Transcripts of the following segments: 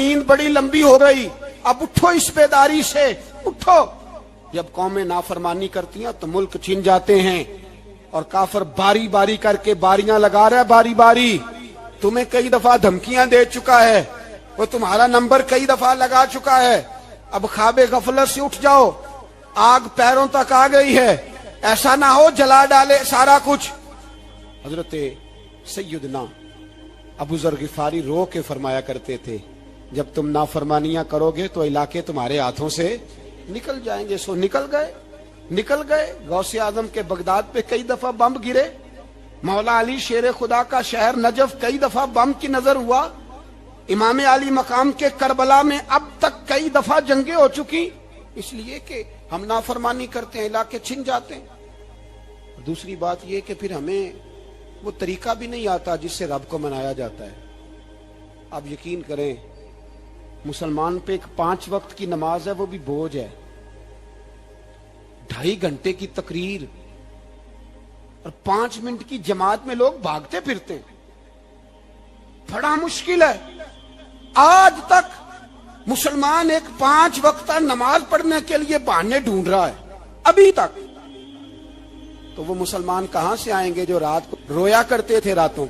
نیند بڑی لمبی ہو گئی، اب اٹھو اس بیداری سے، اٹھو۔ جب قومیں نافرمانی کرتی ہیں تو ملک چھن جاتے ہیں، اور کافر باری باری کر کے باریاں لگا رہا ہے، باری باری تمہیں کئی دفعہ دھمکیاں دے چکا ہے، وہ تمہارا نمبر کئی دفعہ لگا چکا ہے، اب خواب غفلت سے اٹھ جاؤ، آگ پیروں تک آ گئی ہے، ایسا نہ ہو جلا ڈالے سارا کچھ۔ حضرت سیدنا ابو ذر غفاری رو کے فرمایا کرتے تھے، جب تم نافرمانیاں کرو گے تو علاقے تمہارے ہاتھوں سے نکل جائیں گے۔ سو نکل گئے۔ غوث اعظم کے بغداد پہ کئی دفعہ بم گرے، مولا علی شیر خدا کا شہر نجف کئی دفعہ بم کی نظر ہوا، امام علی مقام کے کربلا میں اب تک کئی دفعہ جنگیں ہو چکی، اس لیے کہ ہم نافرمانی کرتے ہیں، علاقے چھن جاتے ہیں۔ دوسری بات یہ کہ پھر ہمیں وہ طریقہ بھی نہیں آتا جس سے رب کو منایا جاتا ہے۔ آپ یقین کریں، مسلمان پہ ایک 5 وقت کی نماز ہے، وہ بھی بوجھ ہے، 2.5 گھنٹے کی تقریر اور 5 منٹ کی جماعت میں لوگ بھاگتے پھرتے ہیں، بڑا مشکل ہے۔ آج تک مسلمان ایک 5 وقتہ نماز پڑھنے کے لیے بہانے ڈھونڈ رہا ہے، ابھی تک۔ تو وہ مسلمان کہاں سے آئیں گے جو رات کو رویا کرتے تھے، راتوں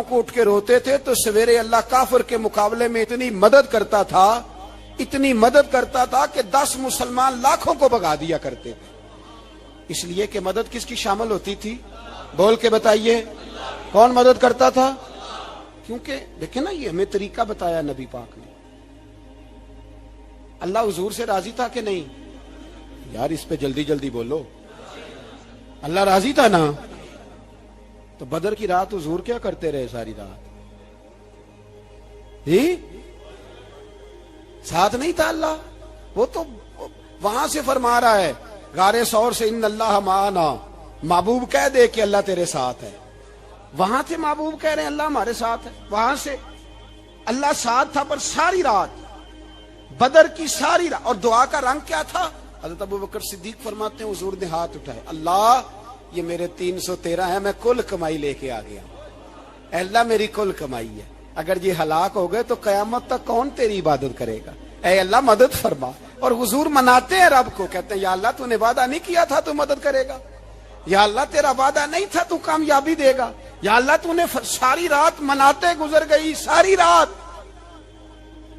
کو اٹھ کے روتے تھے تو سویرے اللہ کافر کے مقابلے میں اتنی مدد کرتا تھا کہ 10 مسلمان لاکھوں کو بھگا دیا کرتے تھے، اس لیے کہ مدد کس کی شامل ہوتی تھی؟ بول کے بتائیے، کون مدد کرتا تھا؟ کیونکہ دیکھیں نا، یہ ہمیں طریقہ بتایا نبی پاک نے۔ اللہ حضور سے راضی تھا کہ نہیں؟ یار اس پہ جلدی جلدی بولو، اللہ راضی تھا نا؟ تو بدر کی رات حضور کیا کرتے رہے ساری رات؟ ساتھ نہیں تھا اللہ؟ وہ تو وہاں سے فرما رہا ہے غار ثور سے، ان اللہ معنا، محبوب کہہ دے کہ اللہ تیرے ساتھ ہے۔ وہاں سے محبوب کہہ رہے ہیں اللہ ہمارے ساتھ ہے، وہاں سے اللہ ساتھ تھا، پر ساری رات، بدر کی ساری رات۔ اور دعا کا رنگ کیا تھا؟ حضرت ابوبکر صدیق فرماتے ہیں حضور نے ہاتھ اٹھائے، اللہ یہ میرے 313 ہے، میں کل کمائی لے کے آ گیا، اے اللہ میری کل کمائی ہے، اگر یہ ہلاک ہو گئے تو قیامت تک کون تیری عبادت کرے گا، اے اللہ مدد فرما۔ اور حضور مناتے ہیں رب کو، کہتے ہیں یا اللہ تو نے وعدہ نہیں کیا تھا تو مدد کرے گا، یا اللہ تیرا وعدہ نہیں تھا تو کامیابی دے گا، یا اللہ تو نے ساری رات مناتے گزر گئی، ساری رات۔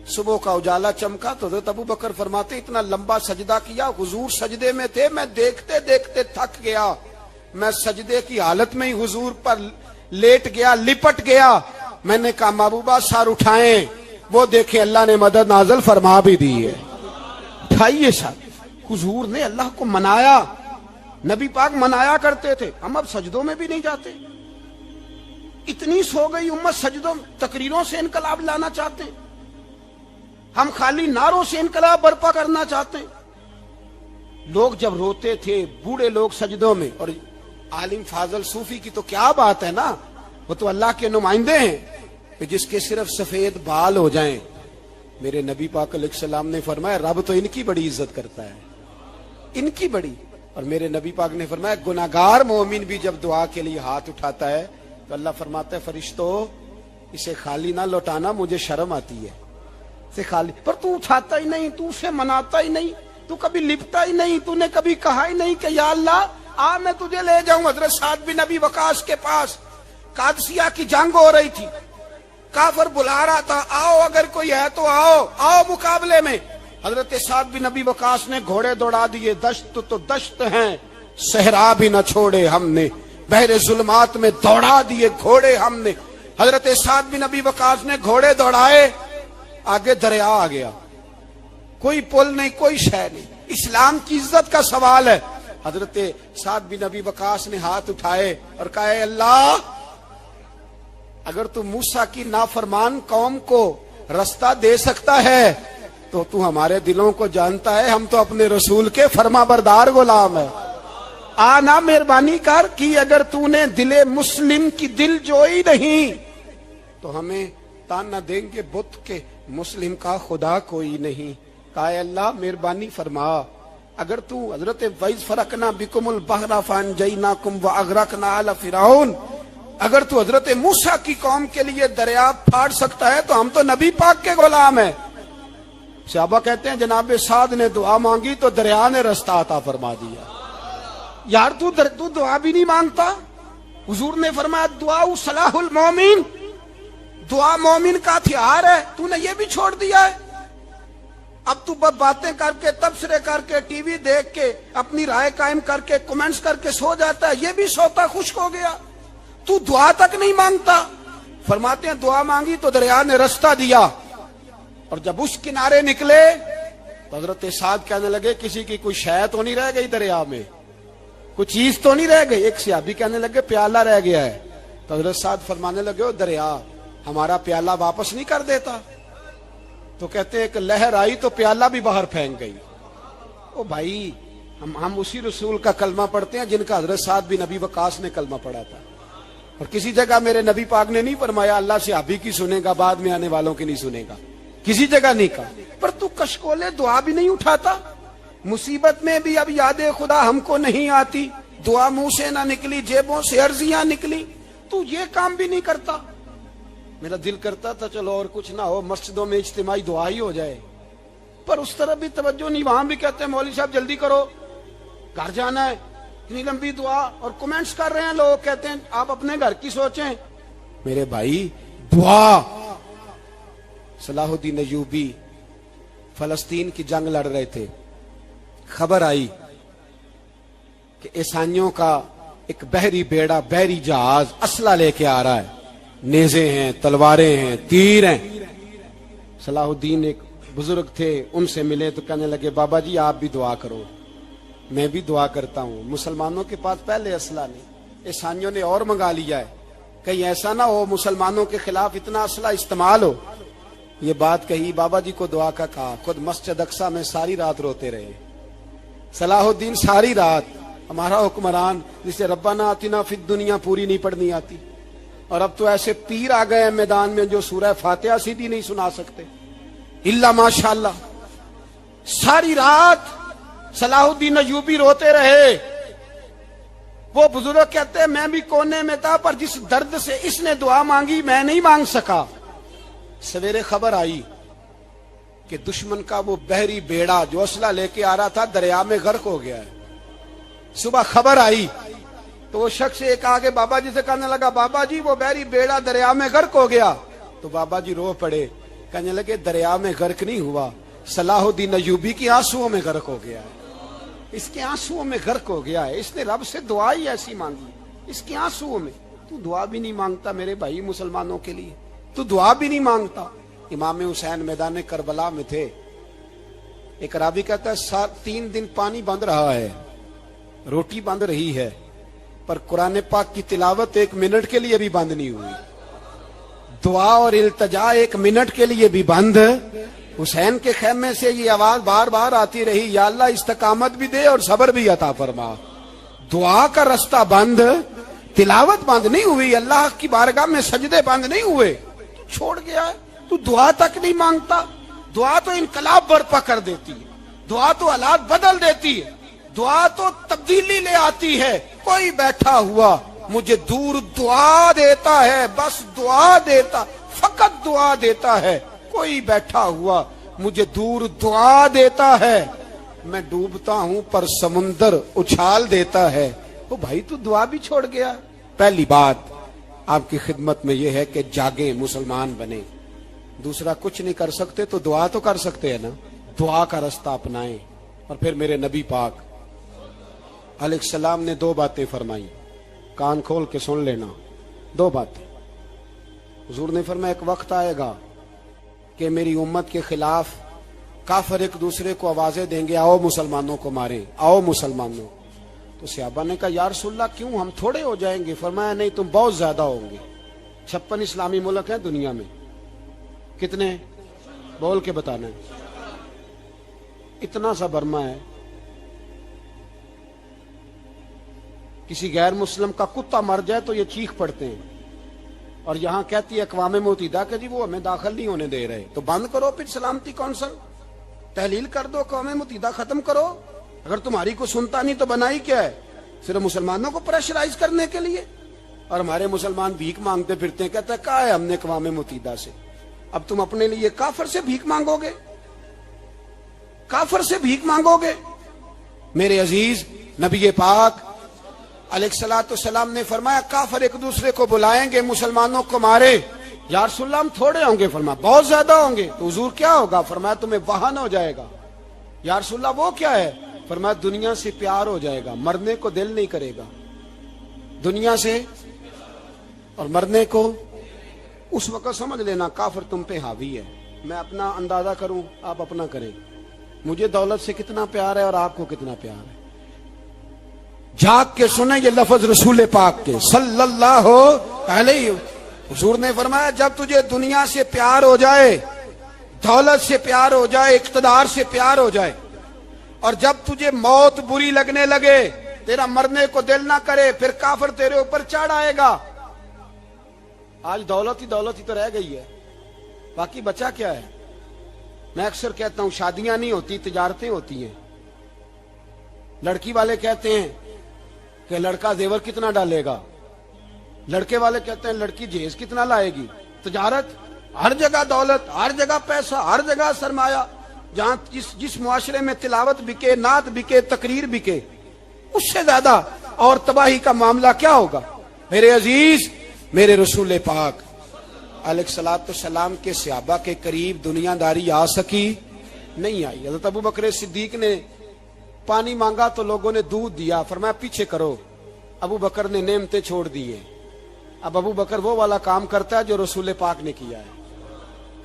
صبح کا اجالا چمکا تو حضرت ابوبکر فرماتے اتنا لمبا سجدہ کیا، حضور سجدے میں تھے، میں دیکھتے دیکھتے تھک گیا، میں سجدے کی حالت میں ہی حضور پر لیٹ گیا، لپٹ گیا۔ میں نے کہا محبوبہ سر اٹھائیں، وہ دیکھیں اللہ نے مدد نازل فرما بھی دی ہے، اٹھائیے سر۔ حضور نے اللہ کو منایا، نبی پاک منایا کرتے تھے، ہم اب سجدوں میں بھی نہیں جاتے، اتنی سو گئی امت، سجدوں تقریروں سے انقلاب لانا چاہتے ہیں، ہم خالی نعروں سے انقلاب برپا کرنا چاہتے ہیں۔ لوگ جب روتے تھے، بوڑھے لوگ سجدوں میں، اور عالم فاضل صوفی کی تو کیا بات ہے نا، وہ تو اللہ کے نمائندے ہیں، کہ جس کے صرف سفید بال ہو جائیں، میرے نبی پاک علیہ السلام نے فرمایا رب تو ان کی بڑی عزت کرتا ہے، ان کی بڑی۔ اور میرے نبی پاک نے فرمایا گناہگار مومن بھی جب دعا کے لیے ہاتھ اٹھاتا ہے تو اللہ فرماتا ہے فرشتوں اسے خالی نہ لوٹانا، مجھے شرم آتی ہے سے خالی، پر تو اٹھاتا ہی نہیں، تو اسے مناتا ہی نہیں، تو کبھی لپٹا ہی نہیں، تو نے کبھی کہا ہی نہیں کہ یا اللہ آ میں تجھے لے جاؤں۔ حضرت سعد بن ابی وقاص کے پاس قادسیہ کی جنگ ہو رہی تھی، کافر بلا رہا تھا، آؤ اگر کوئی ہے تو آؤ مقابلے میں۔ حضرت سعد بن ابی وقاص نے گھوڑے دوڑا دیے، دشت تو دشت ہیں، صحرا بھی نہ چھوڑے ہم نے، بحر ظلمات میں دوڑا دیے گھوڑے ہم نے۔ حضرت سعد بن ابی وقاص نے گھوڑے دوڑائے، آگے دریا آ گیا، کوئی پل نہیں، کوئی شے نہیں، اسلام کی عزت کا سوال ہے۔ حضرت سعد بن ابی وقاص نے ہاتھ اٹھائے اور کہا اے اللہ اگر تو موسیٰ کی نافرمان قوم کو رستہ دے سکتا ہے تو تو ہمارے دلوں کو جانتا ہے، ہم تو اپنے رسول کے فرما بردار غلام ہیں، آنا مہربانی کر کی اگر تو نے دل مسلم کی دل جوئی نہیں تو ہمیں تانا دیں گے بت کے مسلم کا خدا کوئی نہیں۔ کہا اے اللہ مہربانی فرما، اگر تو حضرت وَإِذْ فَرَقْنَا بِكُمُ الْبَحْرَ فَأَنْجَيْنَاكُمْ وَأَغْرَقْنَا آلَ فِرْعَوْنَ، اگر تو حضرت موسیٰ کی قوم کے لیے دریا پھاڑ سکتا ہے تو ہم تو نبی پاک کے غلام ہیں. صحابہ کہتے ہیں جناب سعد نے دعا مانگی تو دریا نے رستہ عطا فرما دیا. یار تو دعا بھی نہیں مانگتا. حضور نے فرمایا دعا صلاح المومن، دعا مومن کا ہتھیار ہے، تو نے یہ بھی چھوڑ دیا ہے. اب تو باتیں کر کے، تبصرے کر کے، ٹی وی دیکھ کے، اپنی رائے قائم کر کے، کمنٹس کر کے سو جاتا ہے. یہ بھی سوتا خشک ہو گیا. تو دعا تک نہیں مانگتا. فرماتے ہیں دعا مانگی تو دریا نے رستہ دیا. اور جب اس کنارے نکلے تو حضرت سعد کہنے لگے کسی کی کوئی شے تو نہیں رہ گئی دریا میں، کوئی چیز تو نہیں رہ گئی. ایک صحابی کہنے لگے پیالہ رہ گیا ہے. تو حضرت سعد فرمانے لگے او دریا ہمارا پیالہ واپس نہیں کر دیتا. تو کہتے ہیں ایک لہر آئی تو پیالہ بھی باہر پھینک گئی. او بھائی ہم اسی رسول کا کلمہ پڑھتے ہیں جن کا حضرت سعد بن ابی وقاص نے کلمہ پڑھا تھا. اور کسی جگہ میرے نبی پاک نے نہیں فرمایا اللہ صحابی کی سنے گا بعد میں آنے والوں کی نہیں سنے گا، کسی جگہ نہیں کہا. پر تو کشکولے دعا بھی نہیں اٹھاتا. مصیبت میں بھی اب یاد خدا ہم کو نہیں آتی، دعا منہ سے نہ نکلی، جیبوں سے عرضیاں نکلی، تو یہ کام بھی نہیں کرتا. میرا دل کرتا تھا چلو اور کچھ نہ ہو مسجدوں میں اجتماعی دعا ہی ہو جائے، پر اس طرح بھی توجہ نہیں. وہاں بھی کہتے ہیں مولوی صاحب جلدی کرو گھر جانا ہے، اتنی لمبی دعا. اور کمنٹس کر رہے ہیں لوگ، کہتے ہیں آپ اپنے گھر کی سوچیں. میرے بھائی دعا. صلاح الدین ایوبی فلسطین کی جنگ لڑ رہے تھے. خبر آئی کہ عیسائیوں کا ایک بحری بیڑا، بحری جہاز اسلحہ لے کے آ رہا ہے، نیزے ہیں، تلواریں ہیں، تیر ہیں. صلاح الدین ایک بزرگ تھے، ان سے ملے تو کہنے لگے بابا جی آپ بھی دعا کرو. میں بھی دعا کرتا ہوں. مسلمانوں کے پاس پہلے اسلحہ نہیں، عیسائیوں نے اور منگا لیا ہے، کہیں ایسا نہ ہو مسلمانوں کے خلاف اتنا اسلحہ استعمال ہو. یہ بات کہی، بابا جی کو دعا کا کہا. خود مسجد اقصی میں ساری رات روتے رہے. صلاح الدین ساری رات. ہمارا حکمران جسے ربنا آتنا فی الدنیا پوری نہیں پڑھنی آتی، اور اب تو ایسے پیر آ گئے ہیں میدان میں جو سورہ فاتحہ سیدھی نہیں سنا سکتے الا ماشاءاللہ. ساری رات صلاح الدین ایوبی روتے رہے. وہ بزرگ کہتے ہیں میں بھی کونے میں تھا، پر جس درد سے اس نے دعا مانگی میں نہیں مانگ سکا. سویرے خبر آئی کہ دشمن کا وہ بحری بیڑا جو اسلحہ لے کے آ رہا تھا دریا میں غرق ہو گیا ہے. صبح خبر آئی تو وہ شخص ایک آگے بابا جی سے کہنے لگا بابا جی وہ بحری بیڑا دریا میں غرق ہو گیا. تو بابا جی رو پڑے، کہنے لگے دریا میں غرق نہیں ہوا، صلاح الدین ایوبی کی آنسوؤں میں غرق ہو گیا ہے. اس کے آنسوؤں میں غرق ہو گیا ہے. اس نے رب سے دعا ہی ایسی مانگی اس کے آنسوؤں میں. تو دعا بھی نہیں مانگتا میرے بھائی مسلمانوں کے لیے، تو دعا بھی نہیں مانگتا. امام حسین میدان کربلا میں تھے. ایک راوی کہتا ہے 3 دن پانی بند رہا ہے، روٹی بند رہی ہے، پر قرآن پاک کی تلاوت 1 منٹ کے لیے بھی بند نہیں ہوئی. دعا اور التجا 1 منٹ کے لیے بھی بند. حسین کے خیمے سے یہ آواز بار بار آتی رہی یا اللہ استقامت بھی دے اور صبر بھی عطا فرما. دعا کا رستہ بند، تلاوت بند نہیں ہوئی، اللہ کی بارگاہ میں سجدے بند نہیں ہوئے. تو چھوڑ گیا ہے. تو دعا تک نہیں مانگتا. دعا تو انقلاب برپا کر دیتی ہے، دعا تو حالات بدل دیتی ہے، دعا تو تبدیلی لے آتی ہے. کوئی بیٹھا ہوا مجھے دور دعا دیتا ہے، بس دعا دیتا، فقط دعا دیتا ہے. کوئی بیٹھا ہوا مجھے دور دعا دیتا ہے، میں ڈوبتا ہوں پر سمندر اچھال دیتا ہے. وہ بھائی تو دعا بھی چھوڑ گیا. پہلی بات آپ کی خدمت میں یہ ہے کہ جاگیں، مسلمان بنیں. دوسرا کچھ نہیں کر سکتے تو دعا تو کر سکتے ہیں نا. دعا کا رستہ اپنائیں. اور پھر میرے نبی پاک علیہ السلام نے 2 باتیں فرمائی، کان کھول کے سن لینا. 2 باتیں. حضور نے فرمایا ایک وقت آئے گا کہ میری امت کے خلاف کافر ایک دوسرے کو آوازیں دیں گے آؤ مسلمانوں کو ماریں، آؤ مسلمانوں. تو صحابہ نے کہا یا رسول اللہ کیوں، ہم تھوڑے ہو جائیں گے؟ فرمایا نہیں تم بہت زیادہ ہوں گے. 56 اسلامی ملک ہیں دنیا میں. کتنے؟ بول کے بتانا ہے. اتنا سا برما ہے، کسی غیر مسلم کا کتا مر جائے تو یہ چیخ پڑتے ہیں. اور یہاں کہتی ہے اقوام متحدہ کہ جی وہ ہمیں داخل نہیں ہونے دے رہے. تو بند کرو پھر سلامتی کونسل، تحلیل کر دو، اقوام متحدہ ختم کرو. اگر تمہاری کو سنتا نہیں تو بنائی کیا ہے؟ صرف مسلمانوں کو پریشرائز کرنے کے لیے. اور ہمارے مسلمان بھیک مانگتے پھرتے ہیں، کہتا ہے کہا ہے ہم نے اقوام متحدہ سے، اب تم اپنے لیے کافر سے بھیک مانگو گے؟ کافر سے بھیک مانگو گے؟ میرے عزیز، نبی پاک علیہ الصلوۃ والسلام نے فرمایا کافر ایک دوسرے کو بلائیں گے مسلمانوں کو مارے، یا رسول اللہ ہم تھوڑے ہوں گے؟ فرمایا بہت زیادہ ہوں گے۔ تو حضور کیا ہوگا؟ فرمایا تمہیں وہن ہو جائے گا۔ یا رسول اللہ وہ کیا ہے؟ فرمایا دنیا سے پیار ہو جائے گا، مرنے کو دل نہیں کرے گا، دنیا سے اور مرنے کو۔ اس وقت سمجھ لینا کافر تم پہ حاوی ہے۔ میں اپنا اندازہ کروں، آپ اپنا کریں، مجھے دولت سے کتنا پیار ہے اور آپ کو کتنا پیار ہے۔ جھاگ کے سنیں یہ لفظ رسول پاک کے صلی اللہ علیہ وسلم۔ حضور نے فرمایا جب تجھے دنیا سے پیار ہو جائے، دولت سے پیار ہو جائے، اقتدار سے پیار ہو جائے، اور جب تجھے موت بری لگنے لگے، تیرا مرنے کو دل نہ کرے، پھر کافر تیرے اوپر چڑھ آئے گا۔ آج دولت ہی تو رہ گئی ہے، باقی بچا کیا ہے؟ میں اکثر کہتا ہوں شادیاں نہیں ہوتی، تجارتیں ہوتی ہیں۔ لڑکی والے کہتے ہیں کہ لڑکا زیور کتنا ڈالے گا، لڑکے والے کہتے ہیں لڑکی جہیز کتنا لائے گی۔ تجارت، ہر جگہ دولت، ہر جگہ پیسہ، ہر جگہ سرمایہ۔ جہاں جس معاشرے میں تلاوت بکے، نعت بکے، تقریر بکے، اس سے زیادہ اور تباہی کا معاملہ کیا ہوگا؟ میرے عزیز، میرے رسول پاک علیہ الصلوۃ والسلام کے صحابہ کے قریب دنیا داری آ سکی؟ نہیں آئی۔ حضرت ابو بکر صدیق نے پانی مانگا تو لوگوں نے دودھ دیا، فرمایا پیچھے کرو۔ ابو بکر نے نعمتیں چھوڑ دیے۔ اب ابو بکر وہ والا کام کرتا ہے جو رسول پاک نے کیا ہے۔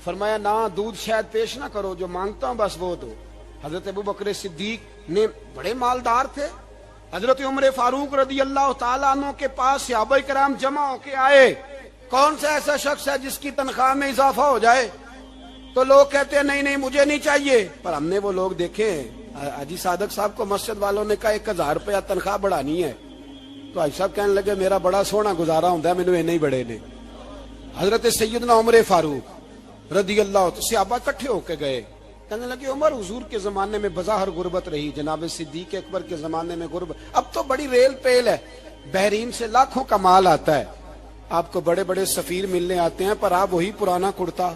فرمایا نہ دودھ شاید پیش نہ کرو، جو مانگتا ہوں بس وہ دو۔ حضرت ابو بکر صدیق نے بڑے مالدار تھے۔ حضرت عمر فاروق رضی اللہ تعالیٰ عنہ کے پاس صحابہ کرام جمع ہو کے آئے، کون سا ایسا شخص ہے جس کی تنخواہ میں اضافہ ہو جائے؟ تو لوگ کہتے ہیں نہیں مجھے نہیں چاہیے، پر ہم نے وہ لوگ دیکھے ہیں۔ حاجی صادق صاحب کو مسجد والوں نے کہا 1000 روپیہ تنخواہ بڑھانی ہے، تو حاجی صاحب کہنے لگے میرا بڑا سونا گزارا ہوتا ہے، مینوں نہیں بڑے نے۔ حضرت سیدنا عمر فاروق رضی اللہ صحابہ اکٹھے ہو کے گئے، کہنے لگے عمر حضور کے زمانے میں بظاہر غربت رہی، جناب صدیق اکبر کے زمانے میں غربت، اب تو بڑی ریل پیل ہے، بحرین سے لاکھوں کا مال آتا ہے، آپ کو بڑے بڑے سفیر ملنے آتے ہیں، پر آپ وہی پرانا کرتا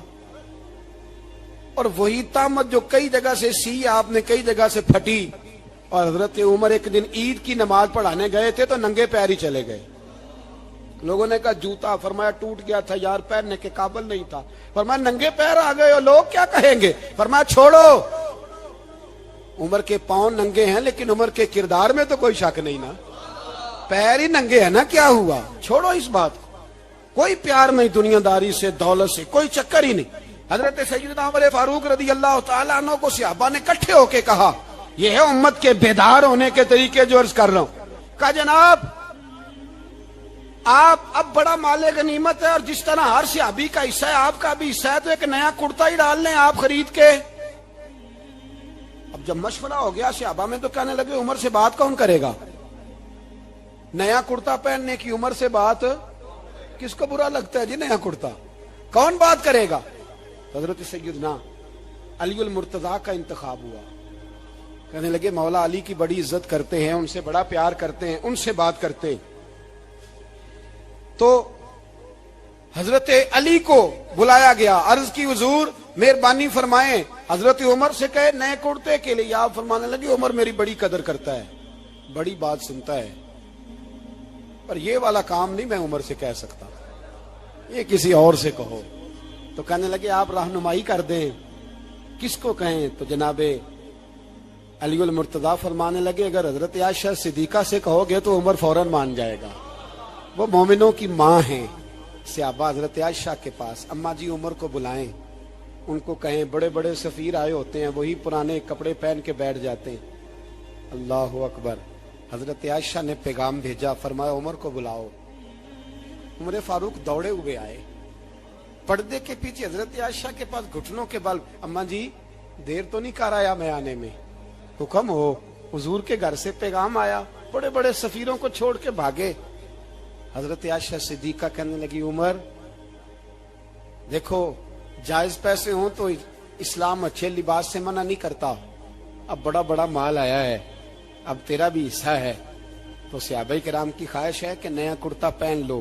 اور وہی تامت جو کئی جگہ سے سی آپ نے کئی جگہ سے پھٹی۔ اور حضرت عمر ایک دن عید کی نماز پڑھانے گئے تھے تو ننگے پیر ہی چلے گئے۔ لوگوں نے کہا جوتا، فرمایا ٹوٹ گیا تھا یار، پہننے کے قابل نہیں تھا۔ فرمایا ننگے پیر آ گئے ہو، لوگ کیا کہیں گے؟ فرمایا چھوڑو، عمر کے پاؤں ننگے ہیں لیکن عمر کے کردار میں تو کوئی شک نہیں نا، پیر ہی ننگے ہیں نا، کیا ہوا؟ چھوڑو اس بات کو، کوئی پیار نہیں دنیا داری سے، دولت سے، کوئی چکر ہی نہیں۔ حضرت سیدنا عمر فاروق رضی اللہ تعالیٰ عنہ کو صحابہ نے اکٹھے ہو کے کہا، یہ ہے امت کے بیدار ہونے کے طریقے جو عرض کر رہا ہوں۔ کہا جناب آپ اب بڑا مال غنیمت ہے، اور جس طرح ہر صحابی کا حصہ ہے آپ کا بھی حصہ ہے، تو ایک نیا کرتا ہی ڈال لیں آپ خرید کے۔ اب جب مشورہ ہو گیا صحابہ میں تو کہنے لگے عمر سے بات کون کرے گا؟ نیا کرتا پہننے کی عمر سے بات کس کو برا لگتا ہے جی؟ نیا کرتا کون بات کرے گا؟ حضرت سیدنا علی المرتضیٰ کا انتخاب ہوا، کہنے لگے مولا علی کی بڑی عزت کرتے ہیں، ان سے بڑا پیار کرتے ہیں، ان سے بات کرتے۔ تو حضرت علی کو بلایا گیا، عرض کی حضور مہربانی فرمائیں، حضرت عمر سے کہے نئے کرتے کے لیے۔ آپ فرمانے لگے عمر میری بڑی قدر کرتا ہے، بڑی بات سنتا ہے، پر یہ والا کام نہیں میں عمر سے کہہ سکتا، یہ کسی اور سے کہو۔ تو کہنے لگے آپ رہنمائی کر دیں، کس کو کہیں؟ تو جناب علی المرتضیٰ فرمانے لگے اگر حضرت عائشہ صدیقہ سے کہو گے تو عمر فوراً مان جائے گا، وہ مومنوں کی ماں ہیں۔ صحابہ حضرت عائشہ کے پاس، اماں جی عمر کو بلائیں، ان کو کہیں بڑے بڑے سفیر آئے ہوتے ہیں، وہی پرانے کپڑے پہن کے بیٹھ جاتے ہیں۔ اللہ اکبر۔ حضرت عائشہ نے پیغام بھیجا، فرمایا عمر کو بلاؤ۔ عمر فاروق دوڑے ہوئے آئے، پردے کے پیچھے حضرت عائشہ کے پاس گھٹنوں کے بل، اماں جی دیر تو نہیں کر آیا میں آنے میں؟ حکم ہو، حضور کے گھر سے پیغام آیا، بڑے بڑے سفیروں کو چھوڑ کے بھاگے۔ حضرت عائشہ صدیقہ کہنے لگی عمر دیکھو جائز پیسے ہوں تو اسلام اچھے لباس سے منع نہیں کرتا، اب بڑا بڑا مال آیا ہے، اب تیرا بھی حصہ ہے، تو صحابہ کرام کی خواہش ہے کہ نیا کرتا پہن لو۔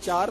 4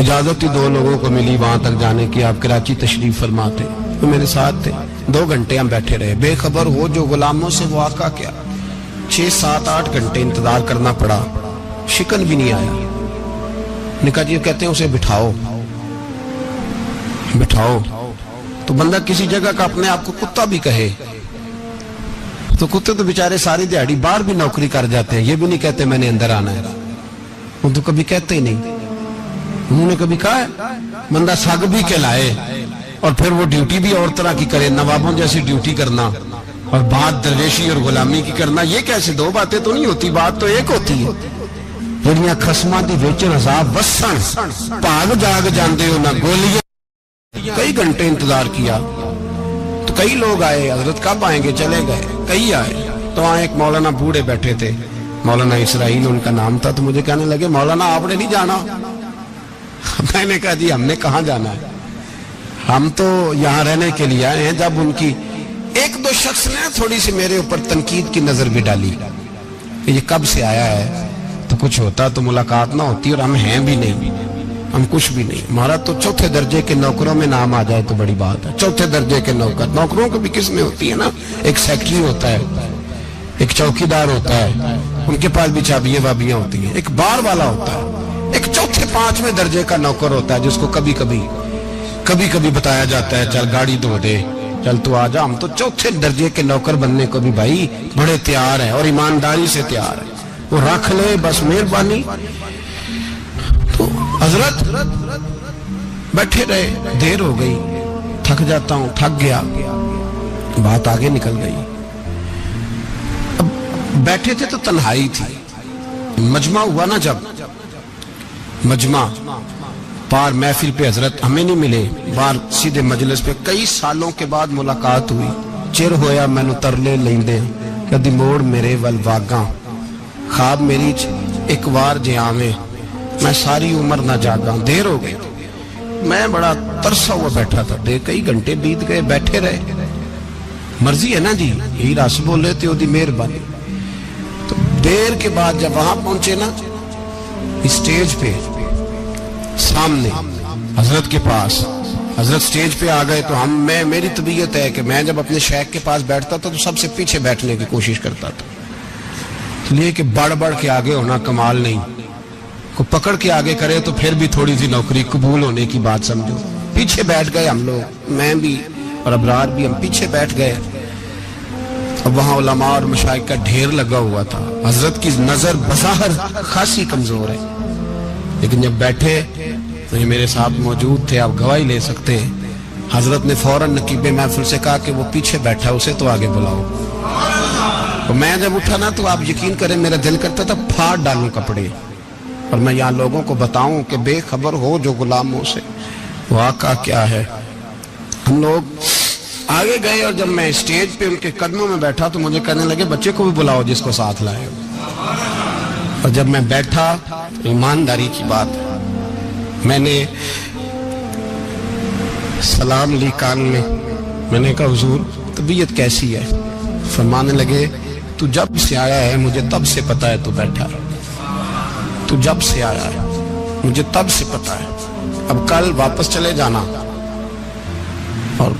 اجازت ہی 2 لوگوں کو ملی وہاں تک جانے کی، آپ کراچی تشریف فرما تھے، وہ میرے ساتھ تھے۔ 2 گھنٹے ہم بیٹھے رہے، بے خبر ہو جو غلاموں سے وہ آقا کیا 6 7 8 گھنٹے انتظار کرنا پڑا، شکن بھی نہیں آیا۔ نکاح جی کہتے ہیں اسے بٹھاؤ بٹھاؤ، تو بندہ کسی جگہ کا اپنے آپ کو کتا بھی کہے تو کتے تو بیچارے ساری دیہڑی باہر بھی نوکری کر جاتے ہیں، یہ بھی نہیں کہتے میں نے اندر آنا ہے، وہ تو کبھی کہتے ہی نہیں۔ انہوں نے کبھی کہا ہے بندہ سگ بھی کہلائے اور پھر وہ ڈیوٹی بھی اور طرح کی کرے، نوابوں جیسی ڈیوٹی کرنا اور بات درویشی اور غلامی کی کرنا، یہ کیسے؟ 2 باتیں تو نہیں ہوتی، بات تو ایک ہوتی ہے۔ جڑیاں خسماں دی ویچن عذاب وسن بھاگ جاگ جاندے ہو نہ گولیاں۔ کئی گھنٹے انتظار کیا تو کئی لوگ آئے، حضرت کب آئیں گے؟ چلے گئے، کئی آئے تو وہاں ایک مولانا بوڑھے بیٹھے تھے، مولانا اسرائیل ان کا نام تھا، تو مجھے کہنے لگے مولانا آپ نے نہیں جانا؟ میں نے کہا جی ہم نے کہاں جانا ہے، ہم تو یہاں رہنے کے لیے آئے ہیں۔ جب ان کی 1-2 شخص نے تھوڑی سی میرے اوپر تنقید کی نظر بھی ڈالی کہ یہ کب سے آیا ہے، تو کچھ ہوتا تو ملاقات نہ ہوتی، اور ہم ہیں بھی نہیں، ہم کچھ بھی نہیں، ہمارا تو 4تھے درجے کے نوکروں میں نام آ جائے تو بڑی بات ہے۔ 4تھے درجے کے نوکر، نوکروں کو بھی کس میں ہوتی ہے نا، ایک سیکٹری ہوتا ہے، ایک چوکیدار ہوتا ہے، ان کے پاس بھی چابیاں وابیاں ہوتی ہیں، ایک بار والا ہوتا ہے، ایک 4تھے 5ویں درجے کا نوکر ہوتا ہے جس کو کبھی کبھی بتایا جاتا ہے چل گاڑی دھو دے، چل تو آ جا۔ ہم تو 4تھے درجے کے نوکر بننے کو بھی بھائی بڑے تیار ہیں اور ایمانداری سے تیار ہیں، وہ رکھ لے بس مہربانی۔ تو حضرت بیٹھے رہے، دیر ہو گئی، تھک جاتا ہوں، تھک گیا، بات آگے نکل گئی۔ اب بیٹھے تھے تو تنہائی تھی، مجمع ہوا نا، جب مجمع پار محفل پہ حضرت ہمیں نہیں ملے، بار سیدھے مجلس پہ کئی سالوں کے بعد ملاقات ہوئی۔ چر ہویا مینو ترلے لیندے کدی موڑ میرے ول واگاں، خواب میری ایک وار جے آویں میں ساری عمر نہ جاگاں۔ دیر ہو گئی، میں بڑا ترسا ہوا بیٹھا تھا، کئی گھنٹے بیت گئے، بیٹھے رہے، مرضی ہے نا جی، یہی رس بولے تے دی مہربانی۔ تو دیر کے بعد جب وہاں پہنچے نا، اسٹیج پہ سامنے حضرت کے پاس، حضرت سٹیج پہ آ گئے تو میری طبیعت ہے کہ میں جب اپنے شیخ کے پاس بیٹھتا تھا تو سب سے پیچھے بیٹھنے کی کوشش کرتا تھا، اس لیے کہ بڑھ بڑھ کے آگے ہونا کمال نہیں، کو پکڑ کے آگے کرے تو پھر بھی تھوڑی سی نوکری قبول ہونے کی بات سمجھو۔ پیچھے بیٹھ گئے ہم لوگ، میں بھی اور ابرار بھی، ہم پیچھے بیٹھ گئے۔ اب وہاں علماء اور مشائخ کا ڈھیر لگا ہوا تھا، حضرت کی نظر بظاہر خاصی کمزور ہے، لیکن جب بیٹھے تو یہ میرے ساتھ موجود تھے، آپ گواہی لے سکتے ہیں، حضرت نے فوراً نقیب محفل سے کہا کہ وہ پیچھے بیٹھا اسے تو آگے بلاؤ۔ تو میں جب اٹھا نا تو آپ یقین کریں میرا دل کرتا تھا پھاڑ ڈالوں کپڑے اور میں یہاں لوگوں کو بتاؤں کہ بے خبر ہو جو غلاموں سے وہ آقا کیا ہے۔ ہم لوگ آگے گئے اور جب میں اسٹیج پہ ان کے قدموں میں بیٹھا تو مجھے کہنے لگے بچے کو بھی بلاؤ جس کو ساتھ لائے ہو۔ اور جب میں بیٹھا ایمانداری کی بات، میں نے سلام لی کان میں نے کہا حضور طبیعت کیسی ہے؟ فرمانے لگے تو جب سے آیا ہے مجھے تب سے پتا ہے تو بیٹھا ہے، تو جب سے آیا ہے مجھے تب سے پتا ہے، اب کل واپس چلے جانا اور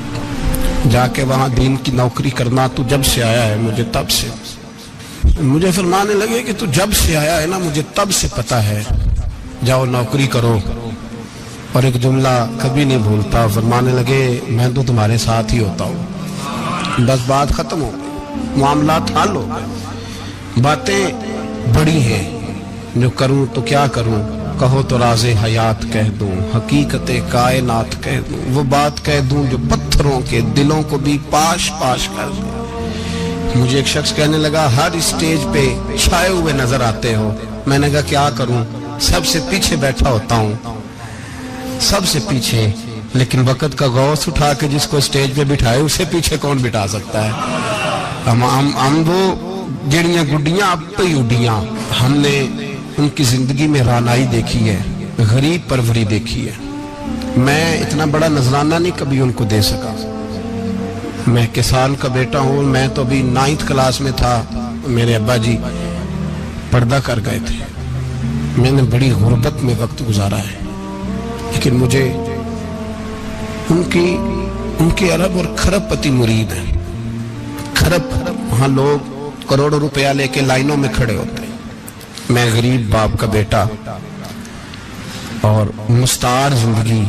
جا کے وہاں دین کی نوکری کرنا، تو جب سے آیا ہے مجھے تب سے۔ مجھے فرمانے لگے کہ تو جب سے آیا ہے نا مجھے تب سے پتا ہے، جاؤ نوکری کرو۔ اور ایک جملہ کبھی نہیں بھولتا، فرمانے لگے میں تو تمہارے ساتھ ہی ہوتا ہوں، بس بات ختم ہو گئی، معاملات حل ہو گئے۔ باتیں بڑی ہیں، جو کروں تو کیا کروں، کہو تو راز حیات کہہ دوں، حقیقت کائنات کہہ دوں، وہ بات کہہ دوں جو پتھروں کے دلوں کو بھی پاش پاش کر دوں۔ مجھے ایک شخص کہنے لگا ہر اسٹیج پہ چھائے ہوئے نظر آتے ہو۔ میں نے کہا کیا کروں، سب سے پیچھے بیٹھا ہوتا ہوں، سب سے پیچھے، لیکن وقت کا غوث اٹھا کے جس کو اسٹیج پہ بٹھائے اسے پیچھے کون بٹھا سکتا ہے؟ ہم وہ جڑیاں گڈیاں اب پہ ہی اڈیاں، ہم نے ان کی زندگی میں رانائی دیکھی ہے، غریب پروری دیکھی ہے۔ میں اتنا بڑا نذرانہ نہیں کبھی ان کو دے سکا، میں کسان کا بیٹا ہوں، میں تو ابھی 9th کلاس میں تھا، میرے ابا جی پردہ کر گئے تھے، میں نے بڑی غربت میں وقت گزارا ہے، لیکن مجھے ان کے ارب اور خرب پتی مرید ہیں. خرب وہاں لوگ کروڑوں روپیہ لے کے لائنوں میں کھڑے ہوتے ہیں. میں غریب باپ کا بیٹا اور مستعار زندگی،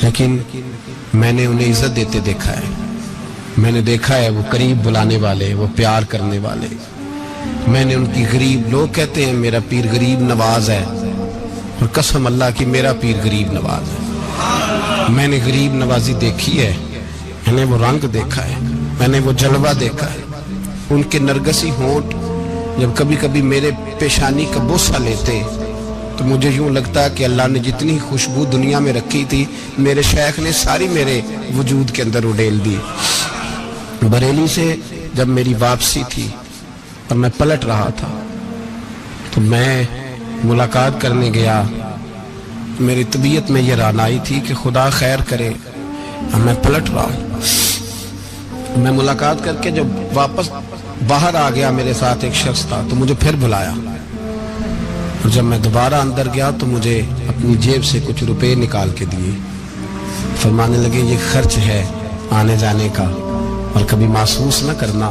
لیکن میں نے انہیں عزت دیتے دیکھا ہے. میں نے دیکھا ہے وہ قریب بلانے والے، وہ پیار کرنے والے. میں نے ان کی غریب، لوگ کہتے ہیں میرا پیر غریب نواز ہے، اور قسم اللہ کی میرا پیر غریب نواز ہے. میں نے غریب نوازی دیکھی ہے، میں نے وہ رنگ دیکھا ہے، میں نے وہ جلوہ دیکھا ہے. ان کے نرگسی ہونٹ جب کبھی کبھی میرے پیشانی کا بوسہ لیتے تو مجھے یوں لگتا کہ اللہ نے جتنی خوشبو دنیا میں رکھی تھی میرے شیخ نے ساری میرے وجود کے اندر اڈیل دی. بریلی سے جب میری واپسی تھی اور میں پلٹ رہا تھا تو میں ملاقات کرنے گیا. میری طبیعت میں یہ رانائی تھی کہ خدا خیر کرے. میں پلٹ رہا ہوں. میں ملاقات کر کے جب واپس باہر آ گیا، میرے ساتھ ایک شخص تھا تو مجھے پھر بلایا. اور جب میں دوبارہ اندر گیا تو مجھے اپنی جیب سے کچھ روپے نکال کے دیے. فرمانے لگے یہ خرچ ہے آنے جانے کا، اور کبھی محسوس نہ کرنا.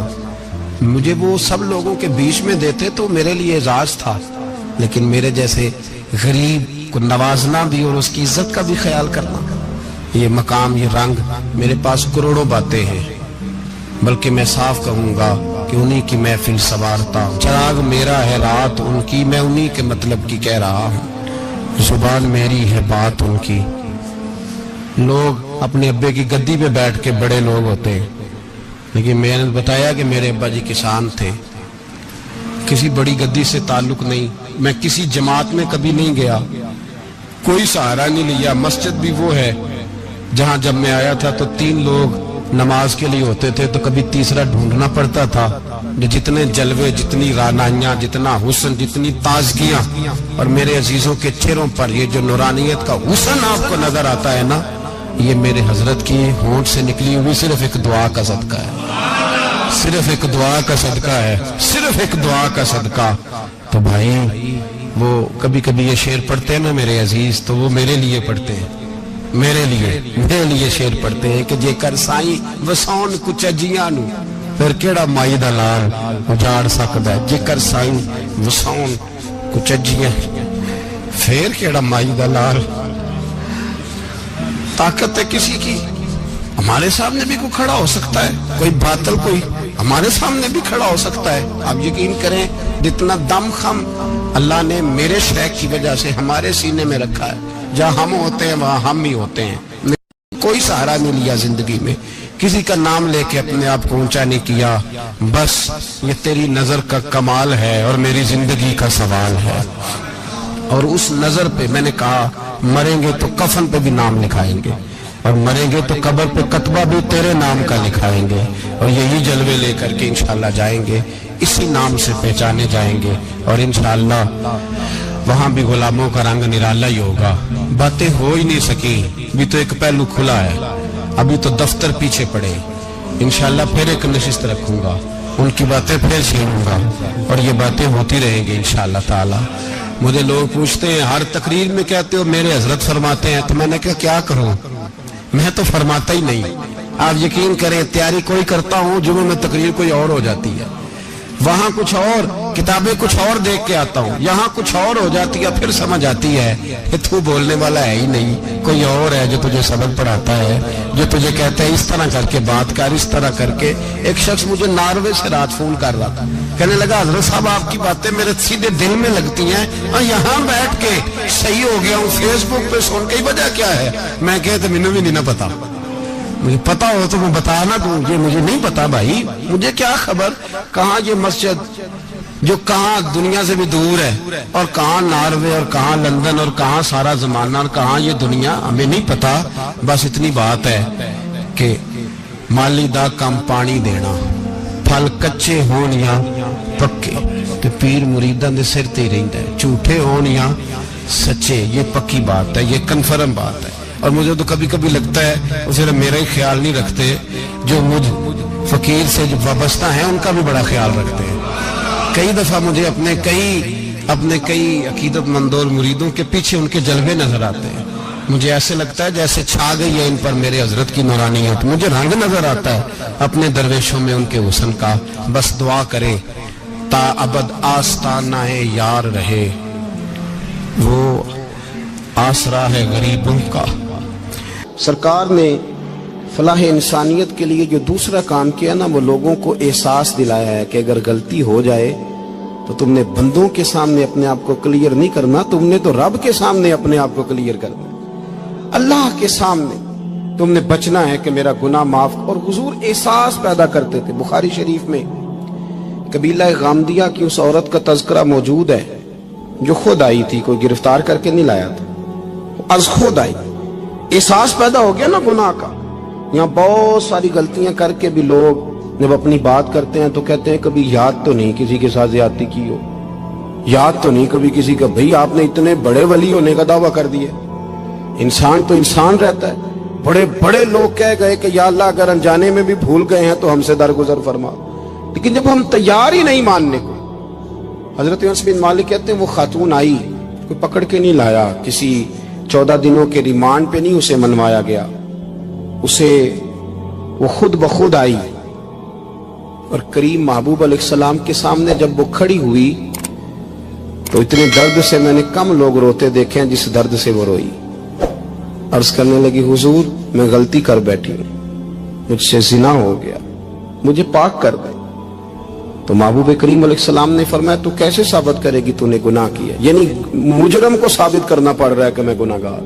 مجھے وہ سب لوگوں کے بیچ میں دیتے تو میرے لیے اعزاز تھا، لیکن میرے جیسے غریب کو نوازنا بھی اور اس کی عزت کا بھی خیال کرنا، یہ مقام، یہ رنگ. میرے پاس کروڑوں باتیں ہیں، بلکہ میں صاف کہوں گا کہ انہی کی محفل سوارتا ہوں. چراغ میرا ہے رات ان کی، میں انہی کے مطلب کی کہہ رہا ہوں. زبان میری ہے بات ان کی. لوگ اپنے ابے کی گدی پہ بیٹھ کے بڑے لوگ ہوتے ہیں، لیکن میں نے بتایا کہ میرے ابا جی کسان تھے. کسی بڑی گدی سے تعلق نہیں. میں کسی جماعت میں کبھی نہیں گیا، کوئی سہارا نہیں لیا. مسجد بھی وہ ہے جہاں جب میں آیا تھا تو 3 لوگ نماز کے لیے ہوتے تھے تو کبھی تیسرا ڈھونڈنا پڑتا تھا. جو جتنے جلوے، جتنی رانائیاں، جتنا حسن، جتنی تازگیاں، اور میرے عزیزوں کے چہروں پر یہ جو نورانیت کا حسن آپ کو نظر آتا ہے نا، یہ میرے حضرت کی ہونٹ سے نکلی ہوئی صرف ایک دعا کا صدقہ ہے. صرف ایک دعا کا صدقہ ہے، صرف ایک دعا کا صدقہ. تو بھائی وہ کبھی کبھی یہ شعر پڑھتے ہیں نا میرے عزیز، تو وہ میرے لیے پڑھتے ہیں، میرے لیے شعر پڑھتے ہیں کہ جے کر سائیں وسون کچھ اجیاں نو پھر کیڑا مائی دا لال اجاڑ سکدا ہے. جے کر سائیں وسون کچھ اجیاں پھر کیڑا مائی دا لال. طاقت ہے کسی کی، ہمارے سامنے بھی کوئی کھڑا ہو سکتا ہے، کوئی باطل کوئی ہمارے سامنے بھی کھڑا ہو سکتا ہے. آپ یقین کریں جتنا دم خم اللہ نے میرے شیخ کی وجہ سے ہمارے سینے میں رکھا ہے، جہاں ہم ہوتے ہیں وہاں ہم ہی ہوتے ہیں. کوئی سہارا نہیں لیا زندگی میں، کسی کا نام لے کے اپنے آپ کو اونچا نہیں کیا. بس یہ تیری نظر کا کمال ہے اور میری زندگی کا سوال ہے. اور اس نظر پہ میں نے کہا مریں گے تو کفن پہ بھی نام لکھائیں گے، اور مریں گے تو قبر پہ کتبہ بھی تیرے نام کا لکھائیں گے، اور یہی جلوے لے کر کے انشاءاللہ جائیں گے، اسی نام سے پہچانے جائیں گے. اور انشاءاللہ وہاں بھی غلاموں کا رنگ نرالا ہی ہوگا. باتیں ہو ہی نہیں سکی، بھی تو ایک پہلو کھلا ہے، ابھی تو دفتر پیچھے پڑے. انشاءاللہ پھر ایک نشست رکھوں گا، ان کی باتیں پھر چھینوں گا، اور یہ باتیں ہوتی رہیں گی انشاءاللہ تعالی. مجھے لوگ پوچھتے ہیں ہر تقریر میں کہتے ہو میرے حضرت فرماتے ہیں، تو میں نے کہا کیا کروں، میں تو فرماتا ہی نہیں. آپ یقین کریں تیاری کوئی کرتا ہوں، جمعہ میں تقریر کوئی اور ہو جاتی ہے، وہاں کچھ اور، کتابیں کچھ اور دیکھ کے آتا ہوں، یہاں کچھ اور ہو جاتی ہے. پھر سمجھ آتی ہے کہ تو بولنے والا ہے ہی نہیں، کوئی اور ہے جو تجھے سبق پڑھاتا ہے، جو تجھے کہتا ہے اس طرح کر کے بات کر، اس طرح کر کے. ایک شخص مجھے ناروے سے رات فون کر رہا تھا، کہنے لگا حضرت صاحب آپ کی باتیں میرے سیدھے دل میں لگتی ہیں، اور یہاں بیٹھ کے صحیح ہو گیا ہوں، فیس بک پہ سن کے وجہ کیا ہے. میں کہتا مجھے بھی نہیں پتا، مجھے پتا ہو تو میں بتانا دوں، یہ مجھے نہیں پتا بھائی، مجھے کیا خبر کہاں یہ مسجد جو کہاں دنیا سے بھی دور ہے، اور کہاں ناروے، اور کہاں لندن، اور کہاں سارا زمانہ، اور کہاں یہ دنیا، ہمیں نہیں پتا. بس اتنی بات ہے کہ مالی دا کم پانی دینا، پھل کچے ہون یا پکے، تو پیر مریداں دے سر تے ہی رہندا ہے، جھوٹے ہون یا سچے. یہ پکی بات ہے، یہ کنفرم بات ہے. اور مجھے تو کبھی کبھی لگتا ہے وہ صرف میرا ہی خیال نہیں رکھتے، جو مجھ فقیر سے جو وابستہ ہیں ان کا بھی بڑا خیال رکھتے ہیں. کئی دفعہ مجھے اپنے کئی عقیدت مند اور مریدوں کے پیچھے ان کے جلوے نظر آتے ہیں. مجھے ایسے لگتا ہے جیسے چھا گئی ہے ان پر میرے حضرت کی نورانیت. مجھے رنگ نظر آتا ہے اپنے درویشوں میں ان کے حسن کا. بس دعا کرے تا ابد آستانہ یار رہے، وہ آسرا ہے غریبوں کا. سرکار نے فلاح انسانیت کے لیے جو دوسرا کام کیا نا، وہ لوگوں کو احساس دلایا ہے کہ اگر غلطی ہو جائے تو تم نے بندوں کے سامنے اپنے آپ کو کلیئر نہیں کرنا، تم نے تو رب کے سامنے اپنے آپ کو کلیئر کرنا. اللہ کے سامنے تم نے بچنا ہے کہ میرا گناہ معاف. اور حضور احساس پیدا کرتے تھے. بخاری شریف میں قبیلہ غامدیہ کی اس عورت کا تذکرہ موجود ہے جو خود آئی تھی، کوئی گرفتار کر کے نہیں لایا تھا، از خود آئی. احساس پیدا ہو گیا نا گناہ کا. یہاں بہت ساری غلطیاں کر کے بھی لوگ جب اپنی بات کرتے ہیں تو کہتے ہیں کبھی یاد تو نہیں کسی کے ساتھ زیادتی کی ہو، یاد تو نہیں کبھی کسی کا. بھئی آپ نے اتنے بڑے ولی ہونے کا دعویٰ کر دیا. انسان تو انسان رہتا ہے. بڑے بڑے لوگ کہہ گئے کہ یا اللہ اگر انجانے میں بھی بھول گئے ہیں تو ہم سے درگزر فرما. لیکن جب ہم تیار ہی نہیں ماننے کو. حضرت انس بن مالک کہتے ہیں وہ خاتون آئی، کوئی پکڑ کے نہیں لایا، کسی 14 دنوں کے ریمانڈ پہ نہیں اسے منوایا گیا، اسے وہ خود بخود آئی. اور کریم محبوب علیہ السلام کے سامنے جب وہ کھڑی ہوئی تو اتنے درد سے میں نے کم لوگ روتے دیکھے ہیں جس درد سے وہ روئی. عرض کرنے لگی حضور میں غلطی کر بیٹھی ہوں، مجھ سے زنا ہو گیا، مجھے پاک کر دے. تو محبوب کریم علیہ السلام نے فرمایا تو کیسے ثابت کرے گی تو نے گناہ کیا؟ یعنی مجرم کو ثابت کرنا پڑ رہا ہے کہ میں گناہ گار.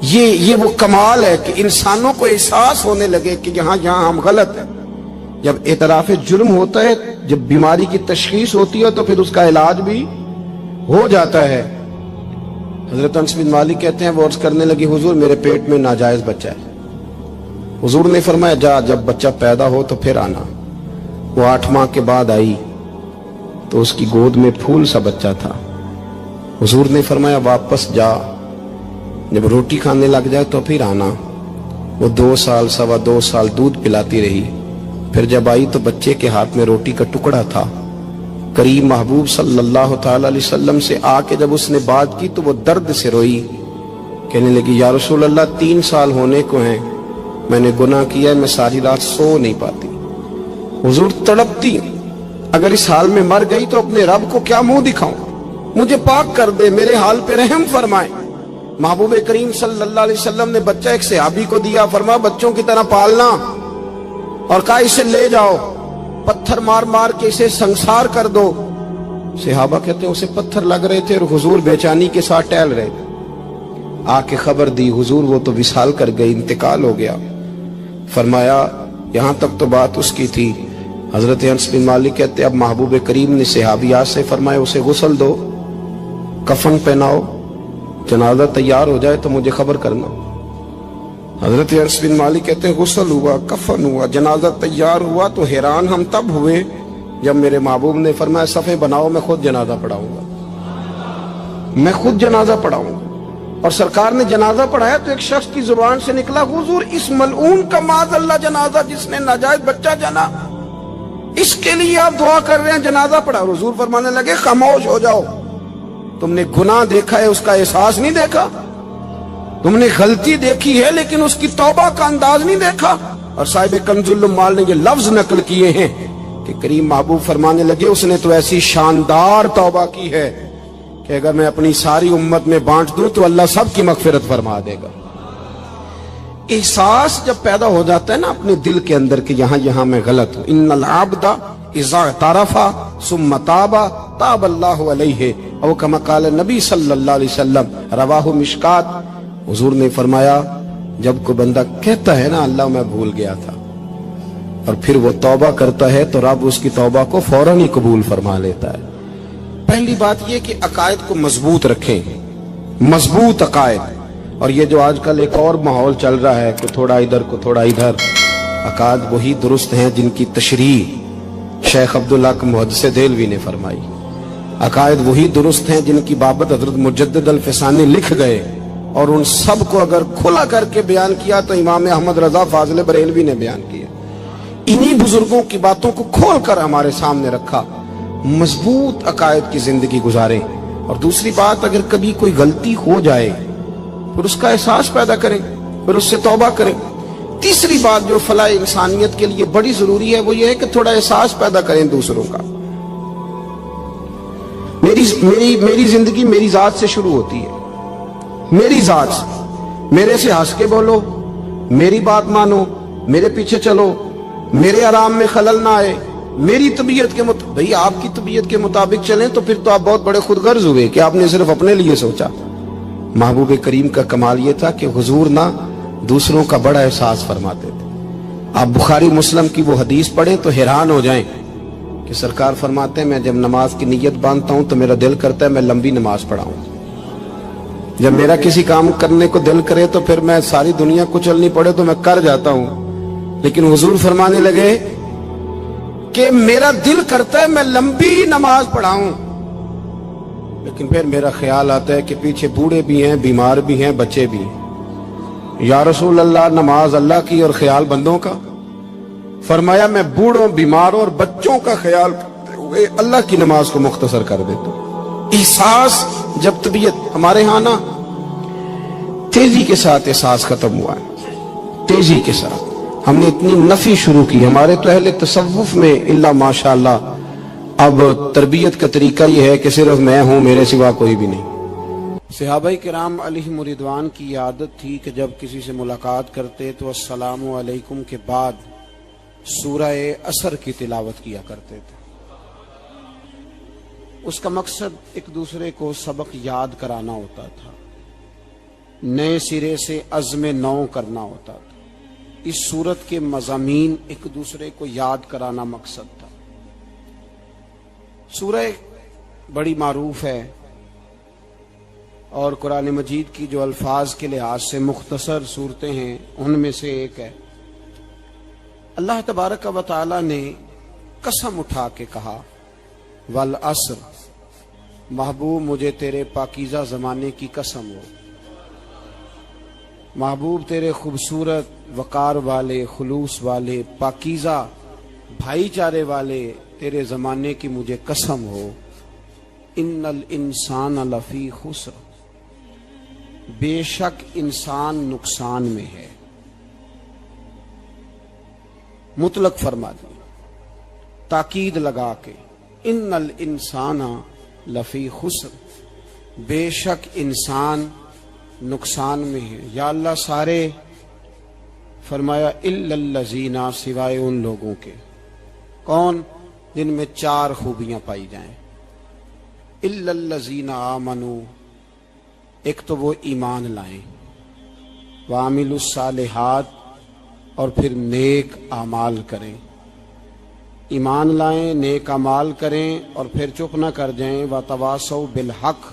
یہ وہ کمال ہے کہ انسانوں کو احساس ہونے لگے کہ یہاں ہم غلط ہیں. جب اعتراف جرم ہوتا ہے، جب بیماری کی تشخیص ہوتی ہے تو پھر اس کا علاج بھی ہو جاتا ہے. حضرت انس بن مالک کہتے ہیں وہ عرض کرنے لگی حضور میرے پیٹ میں ناجائز بچہ ہے. حضور نے فرمایا جا جب بچہ پیدا ہو تو پھر آنا. وہ 8 ماہ کے بعد آئی تو اس کی گود میں پھول سا بچہ تھا. حضور نے فرمایا واپس جا، جب روٹی کھانے لگ جائے تو پھر آنا. وہ 2 سال 2.25 سال دودھ پلاتی رہی. پھر جب آئی تو بچے کے ہاتھ میں روٹی کا ٹکڑا تھا. کریم محبوب صلی اللہ تعالی علیہ وسلم سے آ کے جب اس نے بات کی تو وہ درد سے روئی، کہنے لگی یا رسول اللہ 3 سال ہونے کو ہیں، میں نے گناہ کیا ہے، میں ساری رات سو نہیں پاتی. حضور تڑپتی، اگر اس حال میں مر گئی تو اپنے رب کو کیا منہ دکھاؤں، مجھے پاک کر دے، میرے حال پہ رحم فرمائے. محبوب کریم صلی اللہ علیہ وسلم نے بچہ ایک صحابی کو دیا، فرمایا بچوں کی طرح پالنا، اور کہا اسے لے جاؤ، پتھر مار مار کے اسے سنسار کر دو. صحابہ کہتے ہیں اسے پتھر لگ رہے تھے اور حضور بے چینی کے ساتھ ٹہل رہے تھے. آ کے خبر دی حضور وہ تو وصال کر گئی، انتقال ہو گیا. فرمایا یہاں تک تو بات اس کی تھی. حضرت انس بن مالک کہتے اب محبوب کریم نے صحابیات سے فرمایا اسے غسل دو، کفن پہناؤ، جنازہ تیار ہو جائے تو مجھے خبر کرنا. حضرت انس بن مالک کہتے ہیں غسل ہوا، کفن ہوا، جنازہ تیار ہوا تو حیران ہم تب ہوئے جب میرے محبوب نے فرمایا صفیں بناؤ، میں خود جنازہ پڑھاؤں گا، میں خود جنازہ پڑھاؤں گا. اور سرکار نے جنازہ پڑھایا تو ایک شخص کی زبان سے نکلا حضور اس ملعون کا معاذ اللہ جنازہ جس نے ناجائز بچہ جنا، اس کے لیے آپ دعا کر رہے ہیں، جنازہ پڑھا. حضور فرمانے لگے خاموش ہو جاؤ، تم نے گناہ دیکھا ہے، اس کا احساس نہیں دیکھا. تم نے غلطی دیکھی ہے لیکن اس کی توبہ کا انداز نہیں دیکھا. اور صاحب کنز العمال نے یہ لفظ نقل کیے ہیں کہ کریم محبوب فرمانے لگے اس نے تو ایسی شاندار توبہ کی ہے کہ اگر میں اپنی ساری امت میں بانٹ دوں تو اللہ سب کی مغفرت فرما دے گا. احساس جب پیدا ہو جاتا ہے نا اپنے دل کے اندر کہ یہاں میں غلط ہوں. ان العبد اذا اعترف ثم تاب تاب اللہ علیہ او کما قال نبی صلی اللہ علیہ وسلم، رواہ مشکات. حضور نے فرمایا جب کوئی بندہ کہتا ہے نا اللہ میں بھول گیا تھا، اور پھر وہ توبہ کرتا ہے تو رب اس کی توبہ کو فوراً ہی قبول فرما لیتا ہے. پہلی بات یہ کہ عقائد کو مضبوط رکھیں، مضبوط عقائد. اور یہ جو آج کل ایک اور ماحول چل رہا ہے کہ تھوڑا ادھر کو تھوڑا ادھر، عقائد وہی درست ہیں جن کی تشریح شیخ عبدالحق محدث دہلوی نے فرمائی. عقائد وہی درست ہیں جن کی بابت حضرت مجدد الفسانی لکھ گئے، اور ان سب کو اگر کھلا کر کے بیان کیا تو امام احمد رضا فاضل بریلوی نے بیان کیا. انہی بزرگوں کی باتوں کو کھول کر ہمارے سامنے رکھا. مضبوط عقائد کی زندگی گزاریں. اور دوسری بات اگر کبھی کوئی غلطی ہو جائے پھر اس کا احساس پیدا کریں، پھر اس سے توبہ کریں۔ تیسری بات جو فلاح انسانیت کے لیے بڑی ضروری ہے وہ یہ ہے کہ تھوڑا احساس پیدا کریں دوسروں کا۔ میری زندگی میری ذات سے شروع ہوتی ہے، میری ذات سے۔ میرے سے ہنس کے بولو، میری بات مانو، میرے پیچھے چلو، میرے آرام میں خلل نہ آئے، میری طبیعت کے بھئی آپ کی طبیعت کے مطابق چلیں تو پھر تو آپ بہت بڑے خود غرض ہوئے کہ آپ نے صرف اپنے لیے سوچا۔ محبوب کریم کا کمال یہ تھا کہ حضور نہ دوسروں کا بڑا احساس فرماتے تھے۔ آپ بخاری مسلم کی وہ حدیث پڑھیں تو حیران ہو جائیں کہ سرکار فرماتے ہیں میں جب نماز کی نیت باندھتا ہوں تو میرا دل کرتا ہے میں لمبی نماز پڑھاؤں۔ جب میرا کسی کام کرنے کو دل کرے تو پھر میں ساری دنیا کچلنی پڑے تو میں کر جاتا ہوں، لیکن حضور فرمانے لگے کہ میرا دل کرتا ہے میں لمبی نماز پڑھاؤں، لیکن پھر میرا خیال آتا ہے کہ پیچھے بوڑھے بھی ہیں، بیمار بھی ہیں، بچے بھی ہیں۔ یا رسول اللہ نماز اللہ کی اور خیال بندوں کا؟ فرمایا میں بوڑھوں، بیماروں اور بچوں کا خیال کرتے ہوئے اللہ کی نماز کو مختصر کر دیتا ہوں۔ احساس جب طبیعت ہمارے ہاں نا تیزی کے ساتھ احساس ختم ہوا ہے، تیزی کے ساتھ ہم نے اتنی نفی شروع کی۔ ہمارے تو اہل تصوف میں اللہ ماشاءاللہ اب تربیت کا طریقہ یہ ہے کہ صرف میں ہوں، میرے سوا کوئی بھی نہیں۔ صحابہ کرام علیہم رضوان کی عادت تھی کہ جب کسی سے ملاقات کرتے تو السلام علیکم کے بعد سورہ عصر کی تلاوت کیا کرتے تھے۔ اس کا مقصد ایک دوسرے کو سبق یاد کرانا ہوتا تھا، نئے سرے سے عزم نو کرنا ہوتا تھا۔ اس سورت کے مضامین ایک دوسرے کو یاد کرانا مقصد تھا۔ سورہ بڑی معروف ہے اور قرآن مجید کی جو الفاظ کے لحاظ سے مختصر صورتیں ہیں ان میں سے ایک ہے۔ اللہ تبارک و تعالی نے قسم اٹھا کے کہا والعصر، محبوب مجھے تیرے پاکیزہ زمانے کی قسم ہو، محبوب تیرے خوبصورت وقار والے، خلوص والے، پاکیزہ بھائی چارے والے تیرے زمانے کی مجھے قسم ہو، ان الانسان لفی خسر، بے شک انسان نقصان میں ہے۔ مطلق فرما دی، تاکید لگا کے، ان الانسان لفی خسر، بے شک انسان نقصان میں ہے۔ یا اللہ سارے، فرمایا الا الذین، سوائے ان لوگوں کے، کون؟ جن میں چار خوبیاں پائی جائیں۔ الا الذین آمنوا، ایک تو وہ ایمان لائیں، وعملوا الصالحات، اور پھر نیک اعمال کریں۔ ایمان لائیں، نیک اعمال کریں اور پھر چپ نہ کر جائیں، وتواصوا بالحق،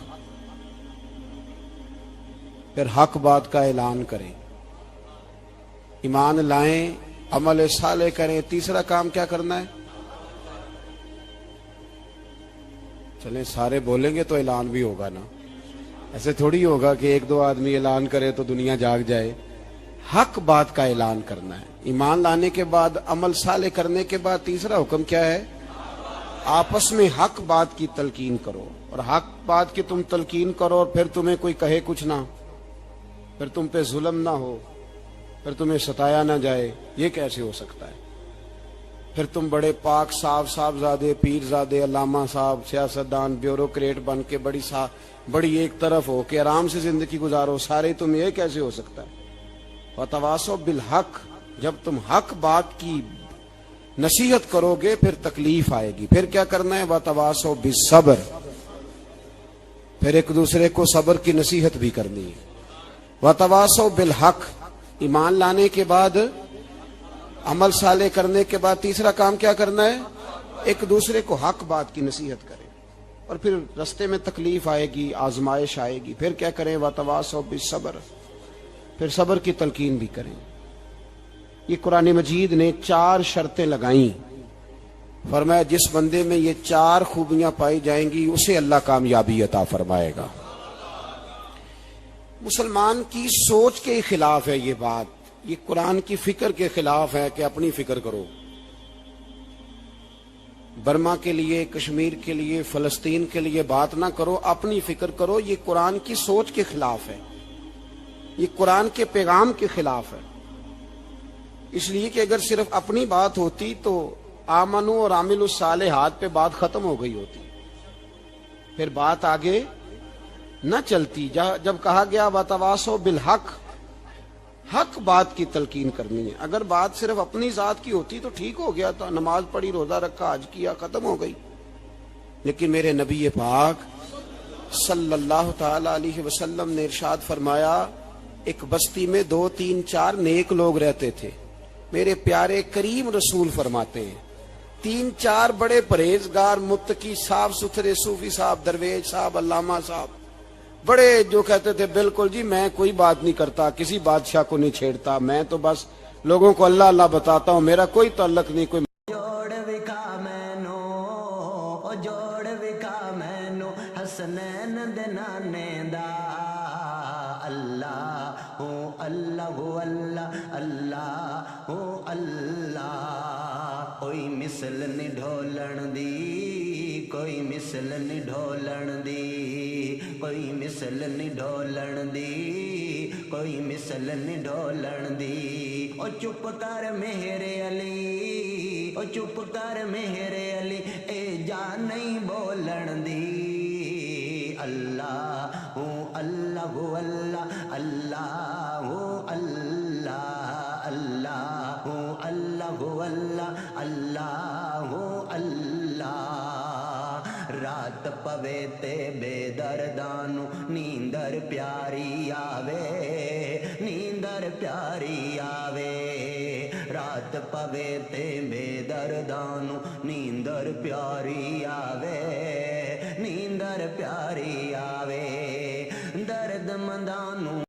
پھر حق بات کا اعلان کریں۔ ایمان لائیں، عمل صالح کریں، تیسرا کام کیا کرنا ہے؟ چلیں سارے بولیں گے تو اعلان بھی ہوگا نا، ایسے تھوڑی ہوگا کہ ایک دو آدمی اعلان کرے تو دنیا جاگ جائے۔ حق بات کا اعلان کرنا ہے۔ ایمان لانے کے بعد، عمل صالح کرنے کے بعد تیسرا حکم کیا ہے؟ آپس میں حق بات کی تلقین کرو، اور حق بات کی تم تلقین کرو اور پھر تمہیں کوئی کہے کچھ نہ، پھر تم پہ ظلم نہ ہو، پھر تمہیں ستایا نہ جائے، یہ کیسے ہو سکتا ہے؟ پھر تم بڑے پاک صاحبزادے، پیر زادے، علامہ صاحب، سیاستدان، بیوروکریٹ بن کے بڑی ایک طرف ہو کے آرام سے زندگی گزارو سارے، تم یہ کیسے ہو سکتا ہے؟ وتواصوا بالحق، جب تم حق بات کی نصیحت کرو گے پھر تکلیف آئے گی، پھر کیا کرنا ہے؟ وتواصوا بالصبر، پھر ایک دوسرے کو صبر کی نصیحت بھی کرنی ہے۔ وتواصوا بالحق، ایمان لانے کے بعد، عمل صالح کرنے کے بعد تیسرا کام کیا کرنا ہے؟ ایک دوسرے کو حق بات کی نصیحت کریں، اور پھر رستے میں تکلیف آئے گی، آزمائش آئے گی، پھر کیا کریں؟ وتواصوا بالصبر، پھر صبر کی تلقین بھی کریں۔ یہ قرآن مجید نے 4 شرطیں لگائیں، فرمایا جس بندے میں یہ 4 خوبیاں پائی جائیں گی اسے اللہ کامیابی عطا فرمائے گا۔ مسلمان کی سوچ کے خلاف ہے یہ بات، یہ قرآن کی فکر کے خلاف ہے کہ اپنی فکر کرو۔ برما کے لیے، کشمیر کے لیے، فلسطین کے لیے بات نہ کرو، اپنی فکر کرو، یہ قرآن کی سوچ کے خلاف ہے۔ یہ قرآن کے پیغام کے خلاف ہے. اس لیے کہ اگر صرف اپنی بات ہوتی تو آمنو اور عاملوا الصالحات پہ بات ختم ہو گئی ہوتی, پھر بات آگے نہ چلتی. جب کہا گیا وتواصوا بالحق, حق بات کی تلقین کرنی ہے. اگر بات صرف اپنی ذات کی ہوتی تو ٹھیک ہو گیا تھا, نماز پڑھی, روزہ رکھا, حج کیا, ختم ہو گئی. لیکن میرے نبی پاک صلی اللہ تعالی علیہ وسلم نے ارشاد فرمایا, ایک بستی میں 2 3 4 نیک لوگ رہتے تھے. میرے پیارے کریم رسول فرماتے ہیں 3 4 بڑے پرہیزگار, متقی, صاف ستھرے صوفی صاحب, درویش صاحب, علامہ صاحب, بڑے جو کہتے تھے بالکل جی میں کوئی بات نہیں کرتا, کسی بادشاہ کو نہیں چھیڑتا, میں تو بس لوگوں کو اللہ اللہ بتاتا ہوں, میرا کوئی تعلق نہیں. کوئی جوڑ وکھا مینو, او جوڑ وکھا مینو حسنین دے نانے دا, اللہ ہو اللہ ہو اللہ, اللہ ہو اللہ. کوئی مثل نہیں ڈھولن دی, کوئی مثل نہیں ڈھولن دی, کوئی مثل نہیں ڈھولن دی, کوئی مثل نہیں ڈھولن دی. او چپ کر میرے علی, او چپ کر میرے علی, اے جان نہیں بولن دی. اللہ ہوں اللہ ہو اللہ, اللہ ہو اللہ, اللہ ہوں اللہ ہو اللہ, اللہ ہو اللہ. رات پوے تے بے دردانو نیندر پیاری آوے, نیندر پیاری آوے. رات پوے تے بے دردانو نیندر پیاری آوے, نیندر پیاری آوے. درد مندانو